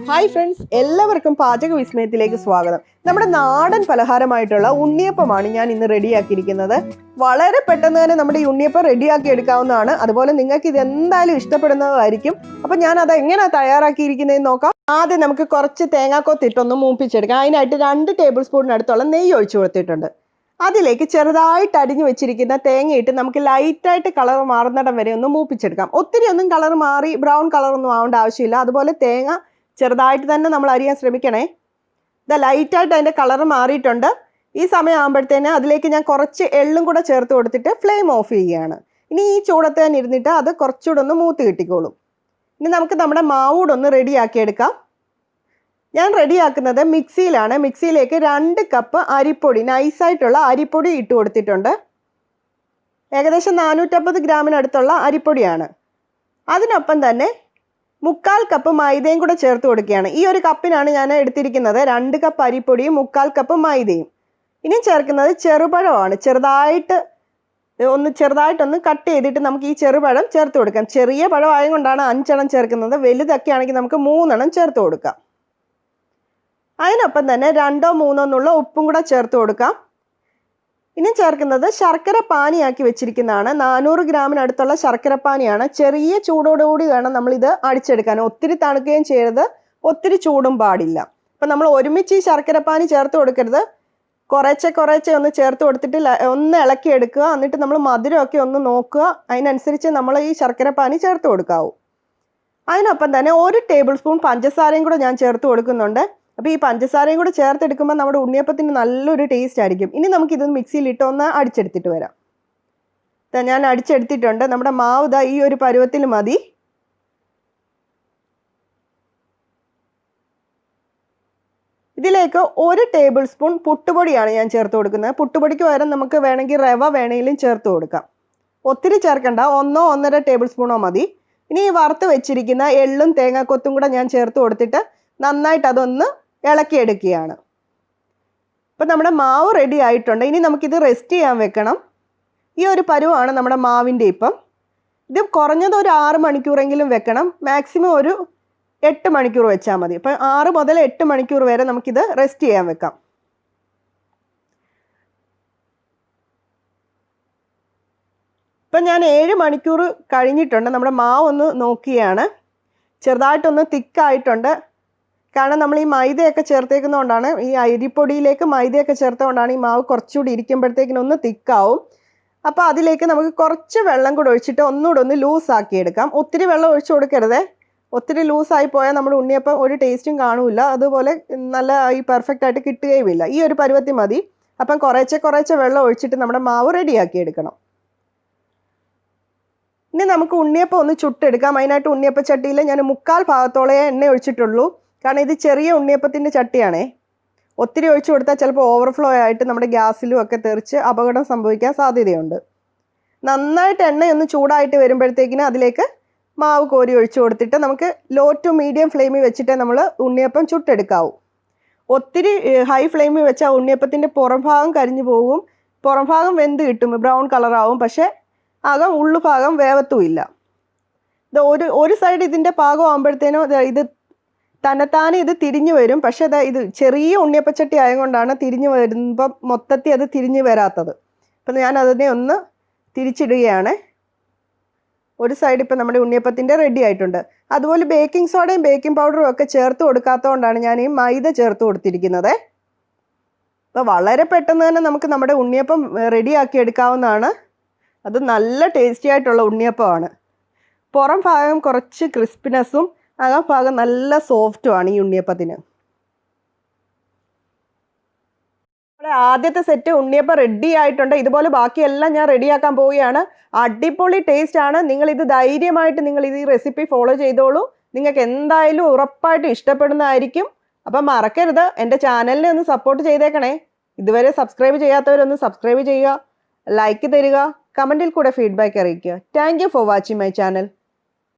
Hi friends, എല്ലാവർക്കും പാചക വിസ്മയത്തിലേക്ക് സ്വാഗതം. നമ്മുടെ നാടൻ പലഹാരമായിട്ടുള്ള ഉണ്ണിയപ്പമാണ് ഞാൻ ഇന്ന് റെഡിയാക്കിയിരിക്കുന്നത്. വളരെ പെട്ടെന്ന് തന്നെ നമ്മുടെ ഈ ഉണ്ണിയപ്പം റെഡിയാക്കി എടുക്കാവുന്നതാണ്. അതുപോലെ നിങ്ങൾക്ക് ഇത് എന്തായാലും ഇഷ്ടപ്പെടുന്നതായിരിക്കും. അപ്പം ഞാൻ അത് എങ്ങനെയാണ് തയ്യാറാക്കിയിരിക്കുന്നതെന്ന് നോക്കാം. ആദ്യം നമുക്ക് കുറച്ച് തേങ്ങാക്കൊത്തിട്ടൊന്ന് മൂപ്പിച്ചെടുക്കാം. അതിനായിട്ട് 2 ടേബിൾ സ്പൂണിനടുത്തോളം നെയ്യ് ഒഴിച്ചു കൊടുത്തിട്ടുണ്ട്. അതിലേക്ക് ചെറുതായിട്ട് അരിഞ്ഞു വെച്ചിരിക്കുന്ന തേങ്ങയിട്ട് നമുക്ക് ലൈറ്റായിട്ട് കളർ മാറുന്നിടം വരെ ഒന്ന് മൂപ്പിച്ചെടുക്കാം. ഒത്തിരി ഒന്നും കളർ മാറി ബ്രൗൺ കളറൊന്നും ആവേണ്ട ആവശ്യമില്ല. അതുപോലെ തേങ്ങ ചെറുതായിട്ട് തന്നെ നമ്മൾ അരിയാൻ ശ്രമിക്കണേ. ഇത് ലൈറ്റായിട്ട് അതിൻ്റെ കളർ മാറിയിട്ടുണ്ട്. ഈ സമയം ആകുമ്പോഴത്തേന് അതിലേക്ക് ഞാൻ കുറച്ച് എള്ളും കൂടെ ചേർത്ത് കൊടുത്തിട്ട് ഫ്ലെയിം ഓഫ് ചെയ്യുകയാണ്. ഇനി ഈ ചൂടത്ത് തന്നെ ഇരുന്നിട്ട് അത് കുറച്ചുകൂടെ ഒന്ന് മൂത്ത് കിട്ടിക്കോളും. ഇനി നമുക്ക് നമ്മുടെ മാവൂടെ ഒന്ന് റെഡിയാക്കിയെടുക്കാം. ഞാൻ റെഡിയാക്കുന്നത് മിക്സിയിലാണ്. മിക്സിയിലേക്ക് 2 കപ്പ് അരിപ്പൊടി, നൈസായിട്ടുള്ള അരിപ്പൊടി ഇട്ട് കൊടുത്തിട്ടുണ്ട്. ഏകദേശം 450 ഗ്രാമിനടുത്തുള്ള അരിപ്പൊടിയാണ്. അതിനൊപ്പം തന്നെ 3/4 കപ്പ് മൈദയും കൂടെ ചേർത്ത് കൊടുക്കുകയാണ്. ഈ ഒരു കപ്പിനാണ് ഞാൻ എടുത്തിരിക്കുന്നത്. 2 കപ്പ് അരിപ്പൊടിയും 3/4 കപ്പ് മൈദയും. ഇനി ചേർക്കുന്നത് ചെറുപഴമാണ്. ചെറുതായിട്ടൊന്ന് കട്ട് ചെയ്തിട്ട് നമുക്ക് ഈ ചെറുപഴം ചേർത്ത് കൊടുക്കാം. ചെറിയ പഴം ആയതുകൊണ്ടാണ് 5 എണ്ണം ചേർക്കുന്നത്. വലുതൊക്കെ ആണെങ്കിൽ നമുക്ക് 3 എണ്ണം ചേർത്ത് കൊടുക്കാം. അതിനൊപ്പം തന്നെ 2 3 എന്നുള്ള ഉപ്പും കൂടെ ചേർത്ത് കൊടുക്കാം. ഇനി ചേർക്കുന്നത് ശർക്കര പാനിയാക്കി വെച്ചിരിക്കുന്നതാണ്. 400 ഗ്രാമിനടുത്തുള്ള ശർക്കര പാനിയാണ്. ചെറിയ ചൂടോടുകൂടി വേണം നമ്മളിത് അടിച്ചെടുക്കാൻ. ഒത്തിരി തണുക്കുകയും ചെയ്യരുത്, ഒത്തിരി ചൂടും പാടില്ല. അപ്പം നമ്മൾ ഒരുമിച്ച് ഈ ശർക്കര പാനി ചേർത്ത് കൊടുക്കരുത്. കുറേശ്ശെ ഒന്ന് ചേർത്ത് കൊടുത്തിട്ട് ഒന്ന് ഇളക്കിയെടുക്കുക. എന്നിട്ട് നമ്മൾ മധുരമൊക്കെ ഒന്ന് നോക്കുക. അതിനനുസരിച്ച് നമ്മൾ ഈ ശർക്കര പാനി ചേർത്ത് കൊടുക്കാവൂ. അതിനൊപ്പം തന്നെ 1 ടേബിൾ സ്പൂൺ പഞ്ചസാരയും കൂടെ ഞാൻ ചേർത്ത് കൊടുക്കുന്നുണ്ട്. അപ്പോൾ ഈ പഞ്ചസാരയും കൂടെ ചേർത്തെടുക്കുമ്പോൾ നമ്മുടെ ഉണ്ണിയപ്പത്തിന് നല്ലൊരു ടേസ്റ്റ് ആയിരിക്കും. ഇനി നമുക്കിത് മിക്സിയിലിട്ട് ഒന്ന് അടിച്ചെടുത്തിട്ട് വരാം. ഞാൻ അടിച്ചെടുത്തിട്ടുണ്ട്. നമ്മുടെ മാവ് ഈ ഒരു പരുവത്തിൽ മതി. ഇതിലേക്ക് 1 ടേബിൾ സ്പൂൺ പുട്ടുപൊടിയാണ് ഞാൻ ചേർത്ത് കൊടുക്കുന്നത്. പുട്ടുപൊടിക്ക് പകരം നമുക്ക് വേണമെങ്കിൽ റവ വേണമെങ്കിലും ചേർത്ത് കൊടുക്കാം. ഒത്തിരി ചേർക്കണ്ട, 1 1.5 ടേബിൾ സ്പൂണോ മതി. ഇനി ഈ വറുത്ത് വെച്ചിരിക്കുന്ന എള്ളും തേങ്ങാക്കൊത്തും കൂടെ ഞാൻ ചേർത്ത് കൊടുത്തിട്ട് നന്നായിട്ട് അതൊന്ന് ഇളക്കിയെടുക്കുകയാണ്. അപ്പം നമ്മുടെ മാവ് റെഡി ആയിട്ടുണ്ട്. ഇനി നമുക്കിത് റെസ്റ്റ് ചെയ്യാൻ വെക്കണം. ഈ ഒരു പരുവാണ് നമ്മുടെ മാവിൻ്റെ. ഇപ്പം ഇത് കുറഞ്ഞത് ഒരു 6 മണിക്കൂറെങ്കിലും വെക്കണം. മാക്സിമം ഒരു 8 മണിക്കൂർ വെച്ചാൽ മതി. അപ്പം 6 മുതൽ 8 മണിക്കൂർ വരെ നമുക്കിത് റെസ്റ്റ് ചെയ്യാൻ വെക്കാം. ഇപ്പം ഞാൻ 7 മണിക്കൂർ കഴിഞ്ഞിട്ടുണ്ട്. നമ്മുടെ മാവ് ഒന്ന് നോക്കിയാണ്. ചെറുതായിട്ടൊന്ന് തിക്കായിട്ടുണ്ട്. കാരണം നമ്മൾ ഈ മൈദയൊക്കെ ചേർത്തേക്കുന്നതുകൊണ്ടാണ്, ഈ അരിപ്പൊടിയിലേക്ക് മൈദയൊക്കെ ചേർത്തുകൊണ്ടാണ് ഈ മാവ് കുറച്ചുകൂടി ഇരിക്കുമ്പോഴത്തേക്കിനൊന്ന് തിക്കാവും. അപ്പോൾ അതിലേക്ക് നമുക്ക് കുറച്ച് വെള്ളം കൂടെ ഒഴിച്ചിട്ട് ഒന്നുകൂടെ ഒന്ന് ലൂസാക്കി എടുക്കാം. ഒത്തിരി വെള്ളം ഒഴിച്ചു കൊടുക്കരുതേ. ഒത്തിരി ലൂസായി പോയാൽ നമ്മുടെ ഉണ്ണിയപ്പം ഒരു ടേസ്റ്റും കാണില്ല. അതുപോലെ നല്ല ഈ പെർഫെക്റ്റ് ആയിട്ട് കിട്ടുകയുമില്ല. ഈ ഒരു പരുവത്തിൽ മതി. അപ്പം കുറേശ്ശെ വെള്ളം ഒഴിച്ചിട്ട് നമ്മുടെ മാവ് റെഡിയാക്കി എടുക്കണം. ഇനി നമുക്ക് ഉണ്ണിയപ്പം ഒന്ന് ചുട്ടെടുക്കാം. അതിനായിട്ട് ഉണ്ണിയപ്പച്ചട്ടിയിൽ ഞാൻ 3/4 ഭാഗത്തോളം എണ്ണ ഒഴിച്ചിട്ടുള്ളൂ. കാരണം ഇത് ചെറിയ ഉണ്ണിയപ്പത്തിൻ്റെ ചട്ടിയാണേ. ഒത്തിരി ഒഴിച്ചു കൊടുത്താൽ ചിലപ്പോൾ ഓവർഫ്ലോ ആയിട്ട് നമ്മുടെ ഗ്യാസിലും ഒക്കെ തെറിച്ച് അപകടം സംഭവിക്കാൻ സാധ്യതയുണ്ട്. നന്നായിട്ട് എണ്ണയൊന്ന് ചൂടായിട്ട് വരുമ്പോഴത്തേക്കിന് അതിലേക്ക് മാവ് കോരി ഒഴിച്ചു കൊടുത്തിട്ട് നമുക്ക് ലോ ടു മീഡിയം ഫ്ലെയിമിൽ വെച്ചിട്ടേ നമ്മൾ ഉണ്ണിയപ്പം ചുട്ടെടുക്കാവൂ. ഒത്തിരി ഹൈ ഫ്ലെയിമിൽ വെച്ചാൽ ഉണ്ണിയപ്പത്തിൻ്റെ പുറം ഭാഗം കരിഞ്ഞു പോകും. പുറം ഭാഗം വെന്ത് കിട്ടും, ബ്രൗൺ കളറാവും. പക്ഷേ ഉള്ളുഭാഗം വേവത്തുമില്ല. ഇത് ഒരു സൈഡ് ഇതിൻ്റെ പാകം ആകുമ്പോഴത്തേനോ ഇത് തന്നെത്താനെ ഇത് തിരിഞ്ഞു വരും. പക്ഷെ ഇത് ചെറിയ ഉണ്ണിയപ്പച്ചട്ടി ആയതുകൊണ്ടാണ് തിരിഞ്ഞു വരുമ്പം മൊത്തത്തിൽ അത് തിരിഞ്ഞു വരാത്തത്. അപ്പം ഞാൻ അതിനെ ഒന്ന് തിരിച്ചിടുകയാണ്. ഒരു സൈഡ് ഇപ്പം നമ്മുടെ ഉണ്ണിയപ്പത്തിൻ്റെ റെഡി ആയിട്ടുണ്ട്. അതുപോലെ ബേക്കിംഗ് സോഡയും ബേക്കിംഗ് പൗഡറും ഒക്കെ ചേർത്ത് കൊടുക്കാത്തതുകൊണ്ടാണ് ഞാൻ ഈ മൈദ ചേർത്ത് കൊടുത്തിരിക്കുന്നത്. അപ്പോൾ വളരെ പെട്ടെന്ന് തന്നെ നമുക്ക് നമ്മുടെ ഉണ്ണിയപ്പം റെഡിയാക്കി എടുക്കാവുന്നതാണ്. അത് നല്ല ടേസ്റ്റി ആയിട്ടുള്ള ഉണ്ണിയപ്പമാണ്. പുറം ഭാഗം കുറച്ച് ക്രിസ്പിനെസ്സും ഭാഗം നല്ല സോഫ്റ്റുമാണ് ഈ ഉണ്ണിയപ്പത്തിന്. നമ്മുടെ ആദ്യത്തെ സെറ്റ് ഉണ്ണിയപ്പം റെഡി ആയിട്ടുണ്ട്. ഇതുപോലെ ബാക്കിയെല്ലാം ഞാൻ റെഡിയാക്കാൻ പോവുകയാണ്. അടിപൊളി ടേസ്റ്റ് ആണ്. നിങ്ങളിത് ധൈര്യമായിട്ട് ഈ റെസിപ്പി ഫോളോ ചെയ്തോളൂ. നിങ്ങൾക്ക് എന്തായാലും ഉറപ്പായിട്ടും ഇഷ്ടപ്പെടുന്നതായിരിക്കും. അപ്പം മറക്കരുത്, എൻ്റെ ചാനലിനെ ഒന്ന് സപ്പോർട്ട് ചെയ്തേക്കണേ. ഇതുവരെ സബ്സ്ക്രൈബ് ചെയ്യാത്തവരൊന്ന് സബ്സ്ക്രൈബ് ചെയ്യുക, ലൈക്ക് തരിക, കമൻറ്റിൽ കൂടെ ഫീഡ്ബാക്ക് അറിയിക്കുക. Thank you for watching my channel.